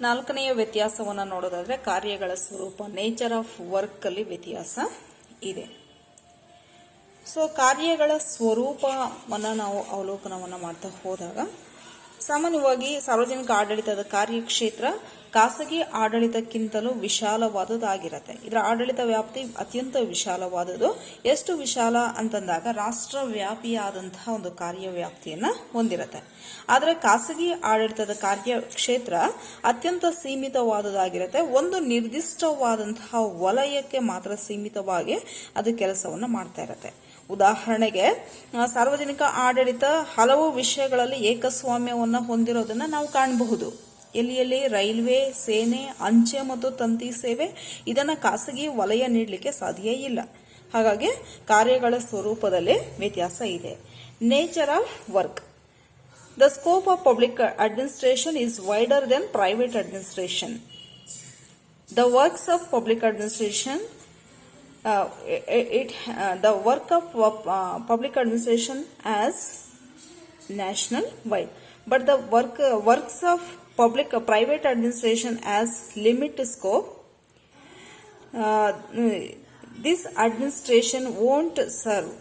ನಾಲ್ಕನೆಯ ವ್ಯತ್ಯಾಸವನ್ನು ನೋಡೋದಾದ್ರೆ ಕಾರ್ಯಗಳ ಸ್ವರೂಪ, ನೇಚರ್ ಆಫ್ ವರ್ಕ್ ಅಲ್ಲಿ ವ್ಯತ್ಯಾಸ ಇದೆ. ಸೊ ಕಾರ್ಯಗಳ ಸ್ವರೂಪವನ್ನು ನಾವು ಅವಲೋಕನವನ್ನು ಮಾಡ್ತಾ ಹೋದಾಗ, ಸಾಮಾನ್ಯವಾಗಿ ಸಾರ್ವಜನಿಕ ಆಡಳಿತದ ಕಾರ್ಯಕ್ಷೇತ್ರ ಖಾಸಗಿ ಆಡಳಿತಕ್ಕಿಂತಲೂ ವಿಶಾಲವಾದುದಾಗಿರುತ್ತೆ. ಇದರ ಆಡಳಿತ ವ್ಯಾಪ್ತಿ ಅತ್ಯಂತ ವಿಶಾಲವಾದುದು. ಎಷ್ಟು ವಿಶಾಲ ಅಂತಂದಾಗ ರಾಷ್ಟ್ರವ್ಯಾಪಿಯಾದಂತಹ ಒಂದು ಕಾರ್ಯವ್ಯಾಪ್ತಿಯನ್ನು ಹೊಂದಿರುತ್ತೆ. ಆದರೆ ಖಾಸಗಿ ಆಡಳಿತದ ಕಾರ್ಯಕ್ಷೇತ್ರ ಅತ್ಯಂತ ಸೀಮಿತವಾದುದಾಗಿರುತ್ತೆ. ಒಂದು ನಿರ್ದಿಷ್ಟವಾದಂತಹ ವಲಯಕ್ಕೆ ಮಾತ್ರ ಸೀಮಿತವಾಗಿ ಅದು ಕೆಲಸವನ್ನು ಮಾಡ್ತಾ ಇರುತ್ತೆ. ಉದಾಹರಣೆಗೆ, ಸಾರ್ವಜನಿಕ ಆಡಳಿತ ಹಲವು ವಿಷಯಗಳಲ್ಲಿ ಏಕಸ್ವಾಮ್ಯವನ್ನು ಹೊಂದಿರೋದನ್ನು ನಾವು ಕಾಣಬಹುದು. ಎಲ್ಲಿ ರೈಲ್ವೆ, ಸೇನೆ, ಅಂಚೆ ಮತ್ತು ತಂತಿ ಸೇವೆ ಇದನ್ನು ಖಾಸಗಿ ವಲಯ ನೀಡಲಿಕ್ಕೆ ಸಾಧ್ಯ ಇಲ್ಲ. ಹಾಗಾಗಿ ಕಾರ್ಯಗಳ ಸ್ವರೂಪದಲ್ಲಿ ವ್ಯತ್ಯಾಸ ಇದೆ. Nature of work. The scope of public administration is wider than private administration. The works of public administration the work of public administration as national wide, but the works of private administration as limit scope. This administration won't serve,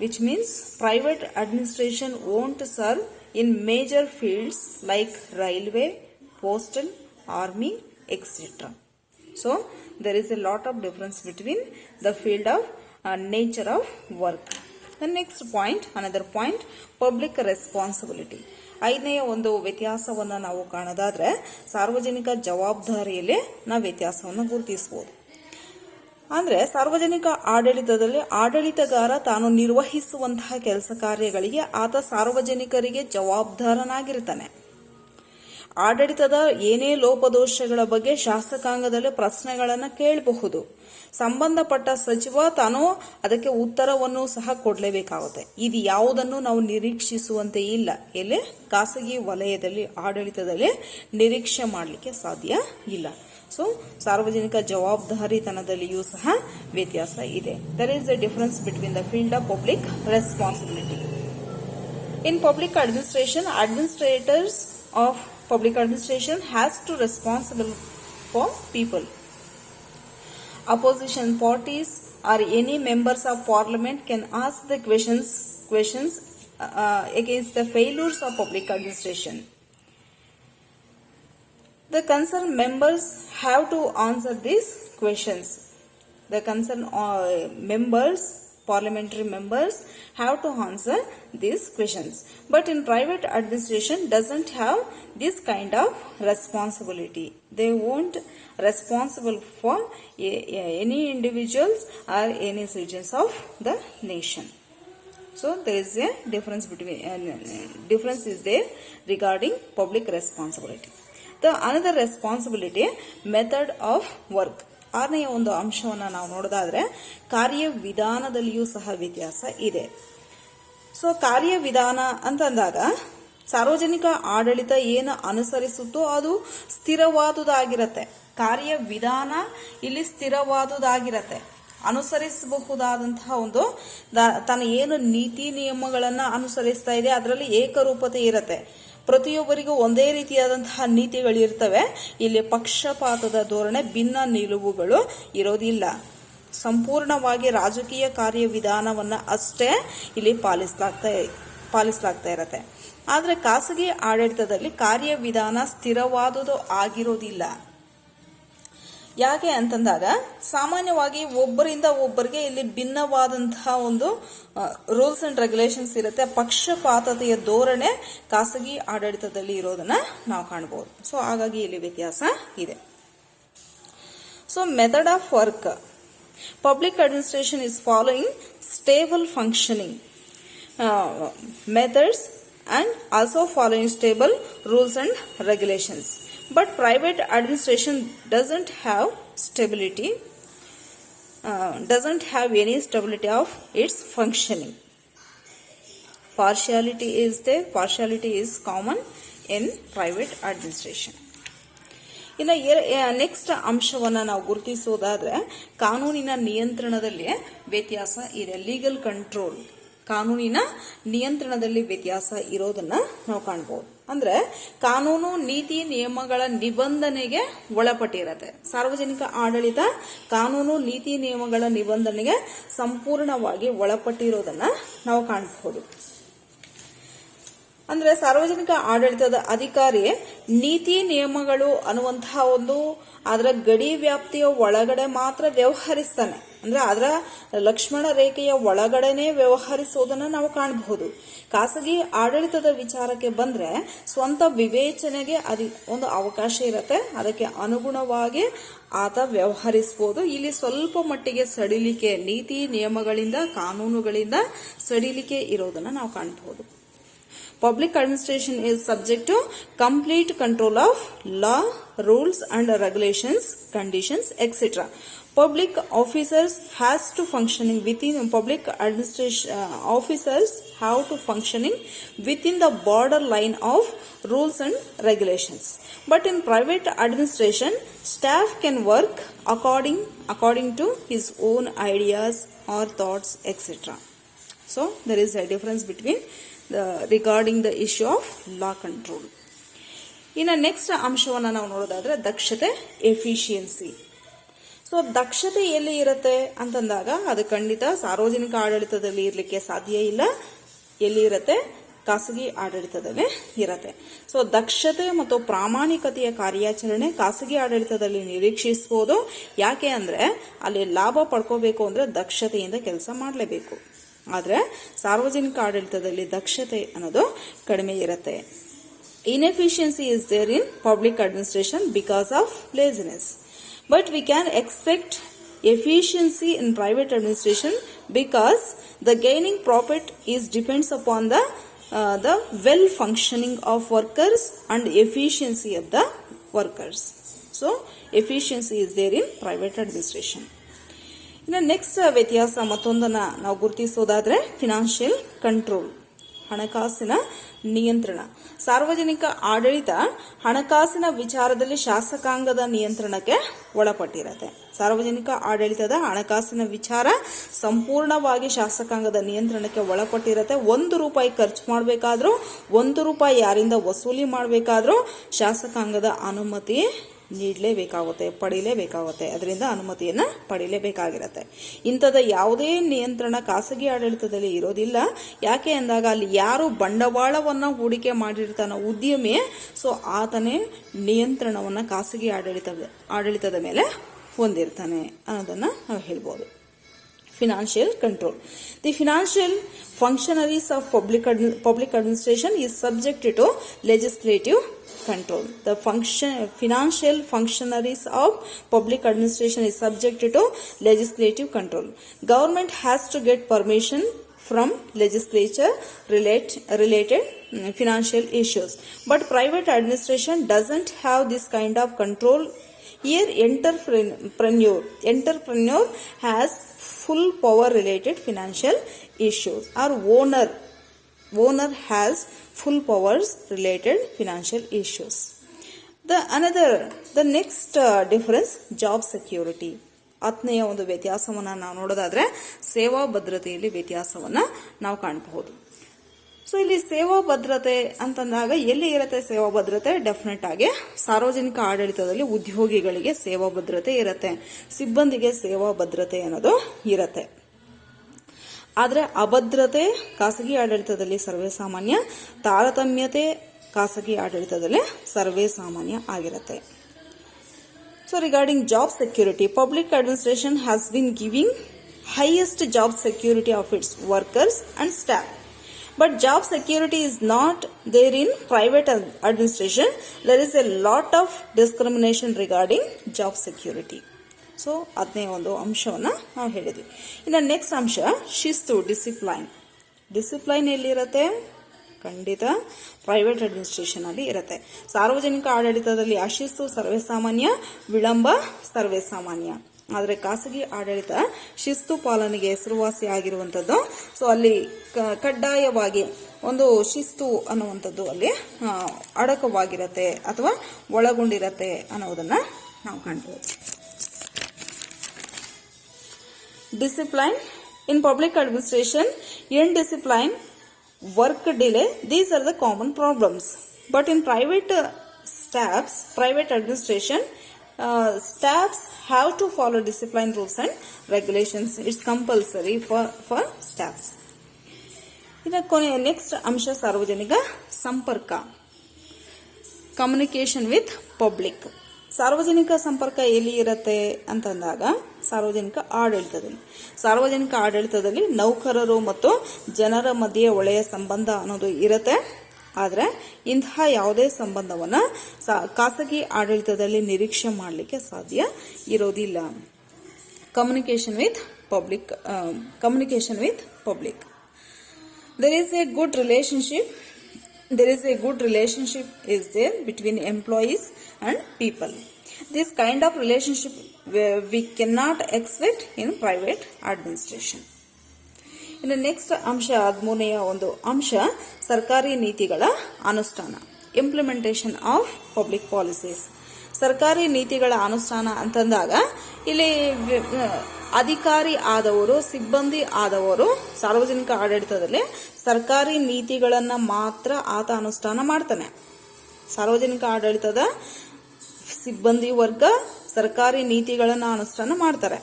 which means private administration won't serve in major fields like railway, postal, army, etc. So there is a lot of difference between the field of nature of work. The next point, another point, public responsibility. ಐದನೆಯ ಒಂದು ವ್ಯತ್ಯಾಸವನ್ನು ನಾವು ಕಾಣೋದಾದ್ರೆ ಸಾರ್ವಜನಿಕ ಜವಾಬ್ದಾರಿಯಲ್ಲಿ ನಾವು ವ್ಯತ್ಯಾಸವನ್ನು ಗುರುತಿಸಬಹುದು. ಅಂದ್ರೆ ಸಾರ್ವಜನಿಕ ಆಡಳಿತದಲ್ಲಿ ಆಡಳಿತಗಾರ ತಾನು ನಿರ್ವಹಿಸುವಂತಹ ಕೆಲಸ ಕಾರ್ಯಗಳಿಗೆ ಆತ ಸಾರ್ವಜನಿಕರಿಗೆ ಜವಾಬ್ದಾರನಾಗಿರ್ತಾನೆ. ಆಡಳಿತದ ಏನೇ ಲೋಪದೋಷಗಳ ಬಗ್ಗೆ ಶಾಸಕಾಂಗದಲ್ಲಿ ಪ್ರಶ್ನೆಗಳನ್ನು ಕೇಳಬಹುದು. ಸಂಬಂಧಪಟ್ಟ ಸಚಿವ ತಾನು ಅದಕ್ಕೆ ಉತ್ತರವನ್ನು ಸಹ ಕೊಡಲೇಬೇಕಾಗುತ್ತೆ. ಇದು ಯಾವುದನ್ನು ನಾವು ನಿರೀಕ್ಷಿಸುವಂತೆ ಇಲ್ಲ. ಎಲ್ಲಿ ಖಾಸಗಿ ವಲಯದಲ್ಲಿ ಆಡಳಿತದಲ್ಲಿ ನಿರೀಕ್ಷೆ ಮಾಡಲಿಕ್ಕೆ ಸಾಧ್ಯ ಇಲ್ಲ. ಸೊ ಸಾರ್ವಜನಿಕ ಜವಾಬ್ದಾರಿತನದಲ್ಲಿಯೂ ಸಹ ವ್ಯತ್ಯಾಸ ಇದೆ. There is a difference between the field of public responsibility. In public administration, administrators of public administration has to responsible for people. Opposition parties or any members of parliament can ask the questions against the failures of public administration. The concerned members have to answer these questions. The concerned members, parliamentary members, have to answer these questions. But in private administration doesn't have this kind of responsibility. They won't responsible for any individuals or any citizens of the nation. So there is a difference difference is there regarding public responsibility. The another responsibility, method of work. ಆರನೆಯ ಒಂದು ಅಂಶವನ್ನು ನಾವು ನೋಡೋದಾದ್ರೆ ಕಾರ್ಯವಿಧಾನದಲ್ಲಿಯೂ ಸಹ ವ್ಯತ್ಯಾಸ ಇದೆ. So ಕಾರ್ಯವಿಧಾನ ಅಂತಂದಾಗ ಸಾರ್ವಜನಿಕ ಆಡಳಿತ ಏನು ಅನುಸರಿಸುತ್ತೋ ಅದು ಸ್ಥಿರವಾದುದಾಗಿರತ್ತೆ. ಕಾರ್ಯವಿಧಾನ ಇಲ್ಲಿ ಸ್ಥಿರವಾದುದಾಗಿರತ್ತೆ. ಅನುಸರಿಸಬಹುದಾದಂತಹ ಒಂದು ತಾನು ಏನು ನೀತಿ ನಿಯಮಗಳನ್ನು ಅನುಸರಿಸ್ತಾ ಇದೆ ಅದರಲ್ಲಿ ಏಕರೂಪತೆ ಇರತ್ತೆ. ಪ್ರತಿಯೊಬ್ಬರಿಗೂ ಒಂದೇ ರೀತಿಯಾದಂತಹ ನೀತಿಗಳಿರ್ತವೆ. ಇಲ್ಲಿ ಪಕ್ಷಪಾತದ ಧೋರಣೆ, ಭಿನ್ನ ನಿಲುವುಗಳು ಇರೋದಿಲ್ಲ. ಸಂಪೂರ್ಣವಾಗಿ ರಾಜಕೀಯ ಕಾರ್ಯವಿಧಾನವನ್ನು ಅಷ್ಟೇ ಇಲ್ಲಿ ಪಾಲಿಸಲಾಗ್ತಾ ಇರತ್ತೆ. ಆದರೆ ಖಾಸಗಿ ಆಡಳಿತದಲ್ಲಿ ಕಾರ್ಯವಿಧಾನ ಸ್ಥಿರವಾದುದು ಆಗಿರೋದಿಲ್ಲ. ಯಾಕೆ ಅಂತಂದಾಗ ಸಾಮಾನ್ಯವಾಗಿ ಒಬ್ಬರಿಂದ ಒಬ್ಬರಿಗೆ ಇಲ್ಲಿ ಭಿನ್ನವಾದಂತಹ ಒಂದು ರೂಲ್ಸ್ ಅಂಡ್ ರೆಗ್ಯುಲೇಷನ್ಸ್ ಇರುತ್ತೆ. ಪಕ್ಷಪಾತತೆಯ ಧೋರಣೆ ಖಾಸಗಿ ಆಡಳಿತದಲ್ಲಿ ಇರೋದನ್ನ ನಾವು ಕಾಣಬಹುದು. ಸೊ ಹಾಗಾಗಿ ಇಲ್ಲಿ ವ್ಯತ್ಯಾಸ ಇದೆ. So method of work. Public administration is following stable functioning methods and also following stable rules and regulations. But private administration doesn't have any stability of its functioning. Partiality is there. Partiality is common in private administration. ಇನ್ನು next ಅಂಶವನ್ನು ನಾವು ಗುರುತಿಸೋದಾದ್ರೆ ಕಾನೂನಿನ ನಿಯಂತ್ರಣದಲ್ಲಿ ವ್ಯತ್ಯಾಸ ಇದೆ. Legal control, ಕಾನೂನಿನ ನಿಯಂತ್ರಣದಲ್ಲಿ ವ್ಯತ್ಯಾಸ ಇರೋದನ್ನ ನಾವು ಕಾಣಬಹುದು. ಅಂದ್ರೆ ಕಾನೂನು ನೀತಿ ನಿಯಮಗಳ ನಿಬಂಧನೆಗೆ ಒಳಪಟ್ಟಿರತ್ತೆ. ಸಾರ್ವಜನಿಕ ಆಡಳಿತ ಕಾನೂನು ನೀತಿ ನಿಯಮಗಳ ನಿಬಂಧನೆಗೆ ಸಂಪೂರ್ಣವಾಗಿ ಒಳಪಟ್ಟಿರೋದನ್ನ ನಾವು ಕಾಣಬಹುದು. ಅಂದ್ರೆ ಸಾರ್ವಜನಿಕ ಆಡಳಿತದ ಅಧಿಕಾರಿ ನೀತಿ ನಿಯಮಗಳು ಅನ್ನುವಂತಹ ಒಂದು ಅದರ ಗಡಿ ವ್ಯಾಪ್ತಿಯ ಒಳಗಡೆ ಮಾತ್ರ ವ್ಯವಹರಿಸ್ತಾನೆ. ಅಂದ್ರೆ ಅದರ ಲಕ್ಷ್ಮಣ ರೇಖೆಯ ಒಳಗಡೆನೆ ವ್ಯವಹರಿಸೋದನ್ನ ನಾವು ಕಾಣಬಹುದು. ಖಾಸಗಿ ಆಡಳಿತದ ವಿಚಾರಕ್ಕೆ ಬಂದ್ರೆ ಸ್ವಂತ ವಿವೇಚನೆಗೆ ಒಂದು ಅವಕಾಶ ಇರುತ್ತೆ. ಅದಕ್ಕೆ ಅನುಗುಣವಾಗಿ ಆತ ವ್ಯವಹರಿಸಬಹುದು. ಇಲ್ಲಿ ಸ್ವಲ್ಪ ಮಟ್ಟಿಗೆ ಸಡಿಲಿಕೆ, ನೀತಿ ನಿಯಮಗಳಿಂದ ಕಾನೂನುಗಳಿಂದ ಸಡಿಲಿಕೆ ಇರೋದನ್ನ ನಾವು ಕಾಣಬಹುದು. Public administration is subject to complete control of law, rules and regulations, conditions, etc. Public officers has to functioning within public administration. Officers have to functioning within the borderline of rules and regulations. But in private administration, staff can work according to his own ideas or thoughts, etc. So there is a difference between regarding the issue of law control. ಇನ್ನು next ಅಂಶವನ್ನು ನಾವು ನೋಡೋದಾದ್ರೆ ದಕ್ಷತೆ, efficiency. So ದಕ್ಷತೆ ಎಲ್ಲಿ ಇರುತ್ತೆ ಅಂತಂದಾಗ ಅದು ಖಂಡಿತ ಸಾರ್ವಜನಿಕ ಆಡಳಿತದಲ್ಲಿ ಇರಲಿಕ್ಕೆ ಸಾಧ್ಯ ಇಲ್ಲ. ಎಲ್ಲಿ ಇರುತ್ತೆ? ಖಾಸಗಿ ಆಡಳಿತದಲ್ಲೇ ಇರುತ್ತೆ. ಸೊ ದಕ್ಷತೆ ಮತ್ತು ಪ್ರಾಮಾಣಿಕತೆಯ ಕಾರ್ಯಾಚರಣೆ ಖಾಸಗಿ ಆಡಳಿತದಲ್ಲಿ ನಿರೀಕ್ಷಿಸಬಹುದು. ಯಾಕೆ ಅಂದ್ರೆ ಅಲ್ಲಿ ಲಾಭ ಪಡ್ಕೋಬೇಕು ಅಂದ್ರೆ ದಕ್ಷತೆಯಿಂದ ಕೆಲಸ ಮಾಡಲೇಬೇಕು. ಆದರೆ ಸಾರ್ವಜನಿಕ ಆಡಳಿತದಲ್ಲಿ ದಕ್ಷತೆ ಅನ್ನೋದು ಕಡಿಮೆ ಇರುತ್ತೆ. Inefficiency is there in public administration because of laziness. But we can expect efficiency in private administration because the gaining profit is depends upon the well functioning of workers and efficiency of the workers. So efficiency is there in private administration. ಇನ್ನು next ವ್ಯತ್ಯಾಸ ಮತ್ತೊಂದನ್ನ ನಾವು ಗುರುತಿಸೋದಾದ್ರೆ financial control, ಹಣಕಾಸಿನ ನಿಯಂತ್ರಣ. ಸಾರ್ವಜನಿಕ ಆಡಳಿತ ಹಣಕಾಸಿನ ವಿಚಾರದಲ್ಲಿ ಶಾಸಕಾಂಗದ ನಿಯಂತ್ರಣಕ್ಕೆ ಒಳಪಟ್ಟಿರುತ್ತೆ. ಸಾರ್ವಜನಿಕ ಆಡಳಿತದ ಹಣಕಾಸಿನ ವಿಚಾರ ಸಂಪೂರ್ಣವಾಗಿ ಶಾಸಕಾಂಗದ ನಿಯಂತ್ರಣಕ್ಕೆ ಒಳಪಟ್ಟಿರುತ್ತೆ. 1 ರೂಪಾಯಿ ಖರ್ಚು ಮಾಡಬೇಕಾದ್ರೂ, 1 ರೂಪಾಯಿ ಯಾರಿಂದ ವಸೂಲಿ ಮಾಡಬೇಕಾದ್ರೂ ಶಾಸಕಾಂಗದ ಅನುಮತಿ ಪಡೀಲೇಬೇಕಾಗುತ್ತೆ. ಅದರಿಂದ ಅನುಮತಿಯನ್ನ ಪಡೀಲೇಬೇಕಾಗಿರುತ್ತೆ. ಇಂಥದ ಯಾವುದೇ ನಿಯಂತ್ರಣ ಖಾಸಗಿ ಆಡಳಿತದಲ್ಲಿ ಇರೋದಿಲ್ಲ. ಯಾಕೆ ಅಂದಾಗ ಅಲ್ಲಿ ಯಾರು ಬಂಡವಾಳವನ್ನ ಹೂಡಿಕೆ ಮಾಡಿರ್ತಾನೋ ಉದ್ಯಮಿ, ಸೊ ಆತನೇ ನಿಯಂತ್ರಣವನ್ನ ಖಾಸಗಿ ಆಡಳಿತದ ಮೇಲೆ ಹೊಂದಿರ್ತಾನೆ ಅನ್ನೋದನ್ನ ನಾವು ಹೇಳ್ಬೋದು. Financial control. The financial functionaries of public administration is subject to legislative control. The financial functionaries of public administration is subject to legislative control. Government has to get permission from legislature related financial issues. But private administration doesn't have this kind of control. Here entrepreneur has full power related financial issues, or owner has full powers related financial issues. The next difference, job security. ಆತ್ಮೀಯ ಒಂದು ವ್ಯತ್ಯಾಸವನ್ನ ನಾವು ನೋಡೋದಾದ್ರೆ ಸೇವಾ ಭದ್ರತೆಯಲ್ಲಿ ವ್ಯತ್ಯಾಸವನ್ನ ನಾವು ಕಾಣಬಹುದು. ಸೊ ಇಲ್ಲಿ ಸೇವಾ ಭದ್ರತೆ ಅಂತಂದಾಗ ಎಲ್ಲಿ ಇರುತ್ತೆ ಸೇವಾ ಭದ್ರತೆ? ಡೆಫಿನೆಟ್ ಆಗಿ ಸಾರ್ವಜನಿಕ ಆಡಳಿತದಲ್ಲಿ ಉದ್ಯೋಗಿಗಳಿಗೆ ಸೇವಾ ಭದ್ರತೆ ಇರುತ್ತೆ, ಸಿಬ್ಬಂದಿಗೆ ಸೇವಾ ಭದ್ರತೆ ಅನ್ನೋದು ಇರುತ್ತೆ. ಆದ್ರೆ ಅಭದ್ರತೆ ಖಾಸಗಿ ಆಡಳಿತದಲ್ಲಿ ಸರ್ವೇ ಸಾಮಾನ್ಯ, ತಾರತಮ್ಯತೆ ಖಾಸಗಿ ಆಡಳಿತದಲ್ಲಿ ಸರ್ವೇ ಸಾಮಾನ್ಯ ಆಗಿರುತ್ತೆ. So regarding job security, public administration has been giving highest job security of its workers and staff. But job security is not there in private administration. There is a lot of discrimination regarding job security. So ಅದನ್ನೇ ಒಂದು ಅಂಶವನ್ನ ನಾವು ಹೇಳಿದ್ವಿ. ಇನ್ನು next ಅಂಶ ಶಿಸ್ತು, discipline. Discipline ಎಲ್ಲಿರುತ್ತೆ? ಖಂಡಿತ ಪ್ರೈವೇಟ್ ಅಡ್ಮಿನಿಸ್ಟ್ರೇಷನ್ ಅಲ್ಲಿ ಇರುತ್ತೆ. ಸಾರ್ವಜನಿಕ ಆಡಳಿತದಲ್ಲಿ ಅಶಿಸ್ತು ಸರ್ವೇ ಸಾಮಾನ್ಯ, ವಿಳಂಬ ಸರ್ವೇ ಸಾಮಾನ್ಯ. ಆದರೆ ಖಾಸಗಿ ಆಡಳಿತ ಶಿಸ್ತು ಪಾಲನೆಗೆ ಹೆಸರುವಾಸಿ ಆಗಿರುವಂಥದ್ದು. ಸೊ ಅಲ್ಲಿ ಕಡ್ಡಾಯವಾಗಿ ಒಂದು ಶಿಸ್ತು ಅನ್ನುವಂಥದ್ದು ಅಲ್ಲಿ ಅಡಕವಾಗಿರತ್ತೆ ಅಥವಾ ಒಳಗೊಂಡಿರತ್ತೆ ಅನ್ನೋದನ್ನ ನಾವು ಕಾಣ್ಬೋದು. Discipline in public administration, indiscipline, work delay, these are the common problems. But in private administration, staffs have to follow discipline rules and regulations. It's compulsory for staffs. ಇನ್ನು ನೆಕ್ಸ್ಟ್ ಅಂಶ ಸಾರ್ವಜನಿಕ ಸಂಪರ್ಕ, ಕಮ್ಯುನಿಕೇಷನ್ ವಿತ್ ಪಬ್ಲಿಕ್. ಸಾರ್ವಜನಿಕ ಸಂಪರ್ಕ ಎಲ್ಲಿ ಇರುತ್ತೆ ಅಂತಂದಾಗ ಸಾರ್ವಜನಿಕ ಆಡಳಿತದಲ್ಲಿ ನೌಕರರು ಮತ್ತು ಜನರ ಮಧ್ಯೆ ಒಳ್ಳೆಯ ಸಂಬಂಧ ಅನ್ನೋದು ಇರುತ್ತೆ. ಆದರೆ ಇಂತಹ ಯಾವುದೇ ಸಂಬಂಧವನ್ನು ಖಾಸಗಿ ಆಡಳಿತದಲ್ಲಿ ನಿರೀಕ್ಷೆ ಮಾಡಲಿಕ್ಕೆ ಸಾಧ್ಯ ಇರೋದಿಲ್ಲ. Communication with public. There is a good relationship is there between employees and people. This kind of relationship we cannot expect in private administration. ಇನ್ನು ನೆಕ್ಸ್ಟ್ ಅಂಶ 13ನೆಯ ಒಂದು ಅಂಶ ಸರ್ಕಾರಿ ನೀತಿಗಳ ಅನುಷ್ಠಾನ, ಇಂಪ್ಲಿಮೆಂಟೇಷನ್ ಆಫ್ ಪಬ್ಲಿಕ್ ಪಾಲಿಸೀಸ್. ಸರ್ಕಾರಿ ನೀತಿಗಳ ಅನುಷ್ಠಾನ ಅಂತಂದಾಗ ಇಲ್ಲಿ ಅಧಿಕಾರಿ ಆದವರು, ಸಿಬ್ಬಂದಿ ಆದವರು ಸಾರ್ವಜನಿಕ ಆಡಳಿತದಲ್ಲಿ ಸರ್ಕಾರಿ ನೀತಿಗಳನ್ನು ಮಾತ್ರ ಆತ ಅನುಷ್ಠಾನ ಮಾಡ್ತಾನೆ. ಸಾರ್ವಜನಿಕ ಆಡಳಿತದ ಸಿಬ್ಬಂದಿ ವರ್ಗ ಸರ್ಕಾರಿ ನೀತಿಗಳನ್ನು ಅನುಷ್ಠಾನ ಮಾಡ್ತಾರೆ,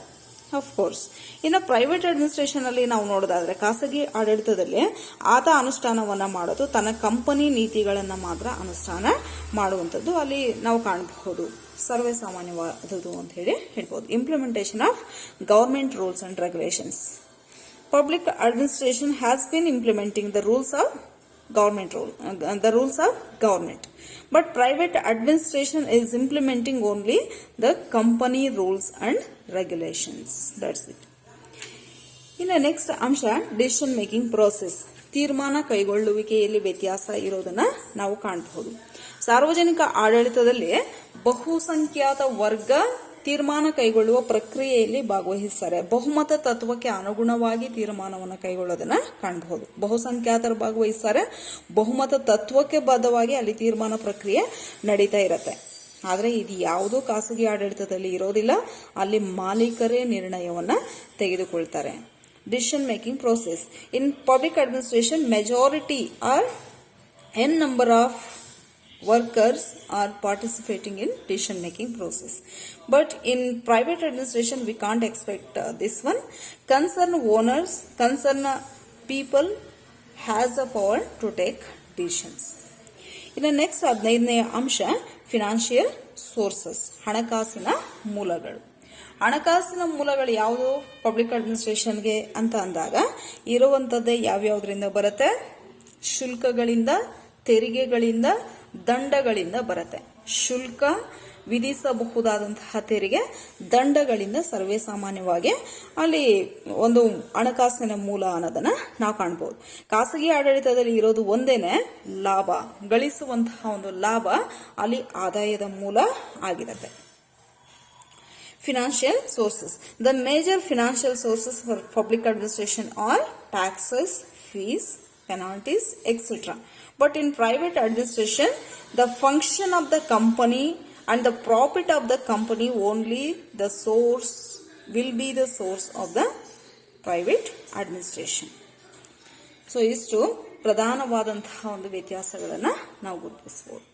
ಅಫ್ಕೋರ್ಸ್. ಇನ್ನು ಪ್ರೈವೇಟ್ ಅಡ್ಮಿನಿಸ್ಟ್ರೇಷನ್ ಅಲ್ಲಿ ನಾವು ನೋಡೋದಾದ್ರೆ, ಖಾಸಗಿ ಆಡಳಿತದಲ್ಲಿ ಆತ ಅನುಷ್ಠಾನವನ್ನ ಮಾಡೋದು ತನ್ನ ಕಂಪನಿ ನೀತಿಗಳನ್ನು ಮಾತ್ರ ಅನುಷ್ಠಾನ ಮಾಡುವಂಥದ್ದು ಅಲ್ಲಿ ನಾವು ಕಾಣಬಹುದು. ಸರ್ವೇ ಸಾಮಾನ್ಯವಾದದ್ದು ಅಂತ ಹೇಳ್ಬೋದು. Implementation of government rules and regulations. Public administration has been implementing the rules of government. But private administration is implementing only the company rules and regulations. That's it. ಇನ್ನು ನೆಕ್ಸ್ಟ್ ಅಂಶ ಡಿಸಿಷನ್ ಮೇಕಿಂಗ್ ಪ್ರೋಸೆಸ್. ತೀರ್ಮಾನ ಕೈಗೊಳ್ಳುವಿಕೆಯಲ್ಲಿ ವ್ಯತ್ಯಾಸ ಇರೋದನ್ನ ನಾವು ಕಾಣಬಹುದು. ಸಾರ್ವಜನಿಕ ಆಡಳಿತದಲ್ಲಿ ಬಹುಸಂಖ್ಯಾತ ವರ್ಗ ತೀರ್ಮಾನ ಕೈಗೊಳ್ಳುವ ಪ್ರಕ್ರಿಯೆಯಲ್ಲಿ ಭಾಗವಹಿಸ್ತಾರೆ. ಬಹುಮತ ತತ್ವಕ್ಕೆ ಅನುಗುಣವಾಗಿ ತೀರ್ಮಾನವನ್ನು ಕೈಗೊಳ್ಳೋದನ್ನ ಕಾಣಬಹುದು. ಬಹುಸಂಖ್ಯಾತರು ಭಾಗವಹಿಸ್ತಾರೆ, ಬಹುಮತ ತತ್ವಕ್ಕೆ ಬದ್ಧವಾಗಿ ಅಲ್ಲಿ ತೀರ್ಮಾನ ಪ್ರಕ್ರಿಯೆ ನಡೀತಾ ಇರತ್ತೆ. ಆದರೆ ಇದು ಯಾವುದೂ ಖಾಸಗಿ ಆಡಳಿತದಲ್ಲಿ ಇರೋದಿಲ್ಲ. ಅಲ್ಲಿ ಮಾಲೀಕರೇ ನಿರ್ಣಯವನ್ನ ತೆಗೆದುಕೊಳ್ತಾರೆ. Decision making process. In public administration, majority are n number of workers are participating in decision making process. But in private administration we can't expect this one. Concerned owners, concerned people has the power to take decisions. ಇನ್ನು next 15ನೇ ಅಂಶ financial sources, ಹಣಕಾಸಿನ ಮೂಲಗಳು. ಹಣಕಾಸಿನ ಮೂಲಗಳು ಯಾವುದು public ಅಡ್ಮಿನಿಸ್ಟ್ರೇಷನ್ಗೆ ಅಂತ ಅಂದಾಗ ಇರುವಂಥದ್ದೇ ಯಾವ್ಯಾವುದರಿಂದ ಬರುತ್ತೆ? ಶುಲ್ಕಗಳಿಂದ, ತೆರಿಗೆಗಳಿಂದ, ದಂಡಗಳಿಂದ ಬರುತ್ತೆ. ಶುಲ್ಕ, ವಿಧಿಸಬಹುದಾದಂತಹ ತೆರಿಗೆ, ದಂಡಗಳಿಂದ ಸರ್ವೇ ಸಾಮಾನ್ಯವಾಗಿ ಅಲ್ಲಿ ಒಂದು ಹಣಕಾಸಿನ ಮೂಲ ಅನ್ನೋದನ್ನ ನಾವು ಕಾಣಬಹುದು. ಖಾಸಗಿ ಆಡಳಿತದಲ್ಲಿ ಇರೋದು ಒಂದೇನೆ, ಲಾಭ, ಗಳಿಸುವಂತಹ ಒಂದು ಲಾಭ ಅಲ್ಲಿ ಆದಾಯದ ಮೂಲ ಆಗಿರುತ್ತೆ. Financial sources. The major financial sources for public administration are taxes, fees, penalties, etc. But in private administration, the function of the company and the profit of the company only the source will be the source of the private administration. So, ಇಷ್ಟು ಪ್ರಧಾನವಾದಂತಹ ಒಂದು ವ್ಯತ್ಯಾಸಗಳನ್ನು ನಾವು ಗುರುತಿಸಬಹುದು.